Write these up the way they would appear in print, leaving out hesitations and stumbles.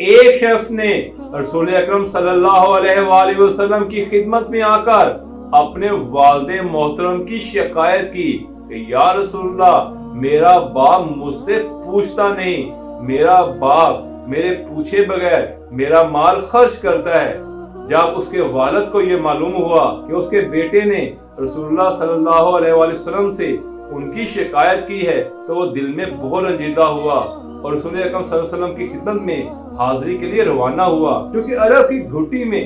ایک شخص نے رسول اکرم صلی اللہ علیہ وآلہ وسلم کی خدمت میں آ کر اپنے والد محترم کی شکایت کی کہ یا رسول اللہ، میرا باپ مجھ سے پوچھتا نہیں، میرا باپ میرے پوچھے بغیر میرا مال خرچ کرتا ہے۔ جب اس کے والد کو یہ معلوم ہوا کہ اس کے بیٹے نے رسول اللہ صلی اللہ علیہ وآلہ وسلم سے ان کی شکایت کی ہے تو وہ دل میں بہت رنجیدہ ہوا اور رسول اکرم صلی اللہ علیہ وسلم کی خدمت میں حاضری کے لیے روانہ ہوا۔ کیونکہ عرب کی گھٹی میں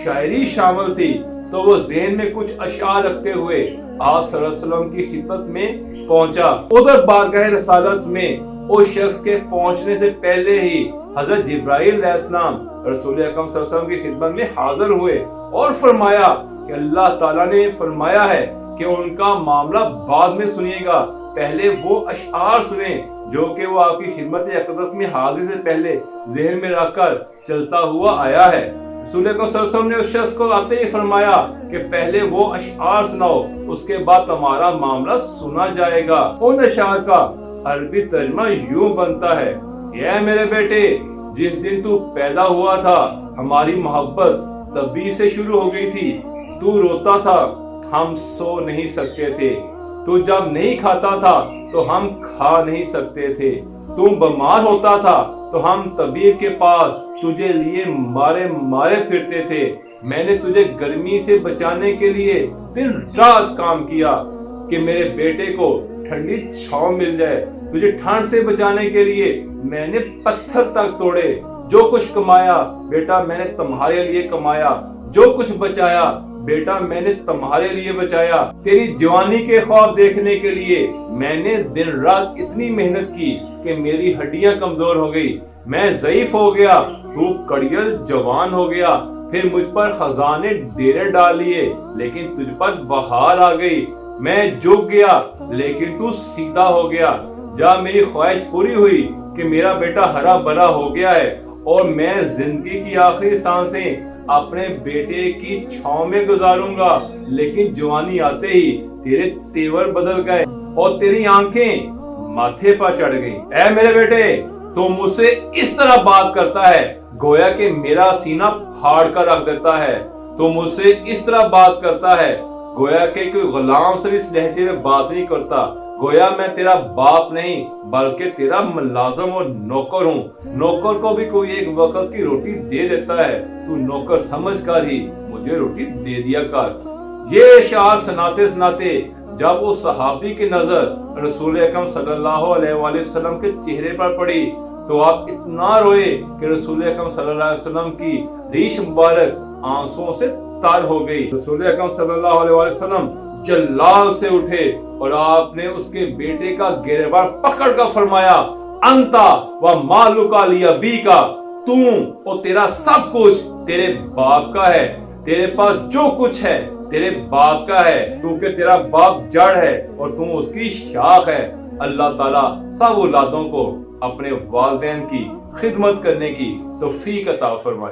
شاعری شامل تھی تو وہ ذہن میں کچھ اشعار رکھتے ہوئے آپ صلی اللہ علیہ وسلم کی خدمت میں پہنچا۔ ادھر بارگاہ رسالت میں اس شخص کے پہنچنے سے پہلے ہی حضرت جبرائیل علیہ السلام رسول اکرم صلی اللہ علیہ وسلم کی خدمت میں حاضر ہوئے اور فرمایا کہ اللہ تعالیٰ نے فرمایا ہے کہ ان کا معاملہ بعد میں سنیے گا، پہلے وہ اشعار سنیں جو کہ وہ آپ کی خدمت اقدس میں حاضری سے پہلے ذہن میں رکھ کر چلتا ہوا آیا ہے۔ رسول اکرم صلی اللہ علیہ وسلم نے اس شخص کو آتے ہی فرمایا کہ پہلے وہ اشعار سناؤ، اس کے بعد تمہارا معاملہ سنا جائے گا۔ ان اشعار کا عربی ترجمہ یوں بنتا ہے: اے میرے بیٹے، جس دن تو پیدا ہوا تھا ہماری محبت تبھی سے شروع ہو گئی تھی۔ تو روتا تھا، ہم سو نہیں سکتے تھے۔ تو جب نہیں کھاتا تھا تو ہم کھا نہیں سکتے تھے۔ تم بیمار ہوتا تھا تو ہم طبیب کے پاس تجھے لیے مارے پھرتے تھے۔ میں نے تجھے گرمی سے بچانے کے لیے دن رات کام کیا کہ میرے بیٹے کو ٹھنڈی چھاؤں مل جائے۔ تجھے ٹھنڈ سے بچانے کے لیے میں نے پتھر تک توڑے۔ جو کچھ کمایا بیٹا میں نے تمہارے لیے کمایا، جو کچھ بچایا بیٹا میں نے تمہارے لیے بچایا۔ تیری جوانی کے خواب دیکھنے کے لیے میں نے دن رات اتنی محنت کی کہ میری ہڈیاں کمزور ہو گئی، میں ضعیف ہو گیا، تو کڑیل جوان ہو گیا۔ پھر مجھ پر خزانے ڈیرے ڈال لیے لیکن تجھ پر بہار آ گئی۔ میں جھک گیا لیکن تو سیدھا ہو گیا۔ جب میری خواہش پوری ہوئی کہ میرا بیٹا ہرا بھرا ہو گیا ہے اور میں زندگی کی آخری سانسیں اپنے بیٹے کی چھاؤں میں گزاروں گا، لیکن جوانی آتے ہی تیرے تیور بدل گئے اور تیری آنکھیں ماتھے پر چڑھ گئی۔ اے میرے بیٹے، تو مجھ سے اس طرح بات کرتا ہے گویا کہ میرا سینہ پھاڑ کر رکھ دیتا ہے۔ تو مجھ سے اس طرح بات کرتا ہے گویا کہ کوئی غلام سے اس لہجے میں بات نہیں کرتا، گویا میں تیرا باپ نہیں بلکہ تیرا ملازم اور نوکر ہوں۔ نوکر کو بھی کوئی ایک وقت کی روٹی دے دیتا ہے، تو نوکر سمجھ کر ہی مجھے روٹی دے دیا کر۔ یہ اشعار سناتے سناتے جب اس صحابی کی نظر رسول اکرم صلی اللہ علیہ وآلہ وسلم کے چہرے پر پڑی تو آپ اتنا روئے کہ رسول اکرم صلی اللہ علیہ وسلم کی ریش مبارک آنسوؤں سے تر ہو گئی۔ رسول اکرم صلی اللہ علیہ وآلہ وسلم جلال سے اٹھے اور آپ نے اس کے بیٹے کا گریبان پکڑ کر فرمایا: انتا و مالکا لیابیکا، تو اور تیرا سب کچھ تیرے باپ کا ہے، تیرے پاس جو کچھ ہے تیرے باپ کا ہے، کیونکہ تیرا باپ جڑ ہے اور تم اس کی شاخ ہے۔ اللہ تعالیٰ سب اولادوں کو اپنے والدین کی خدمت کرنے کی توفیق عطا فرمائے۔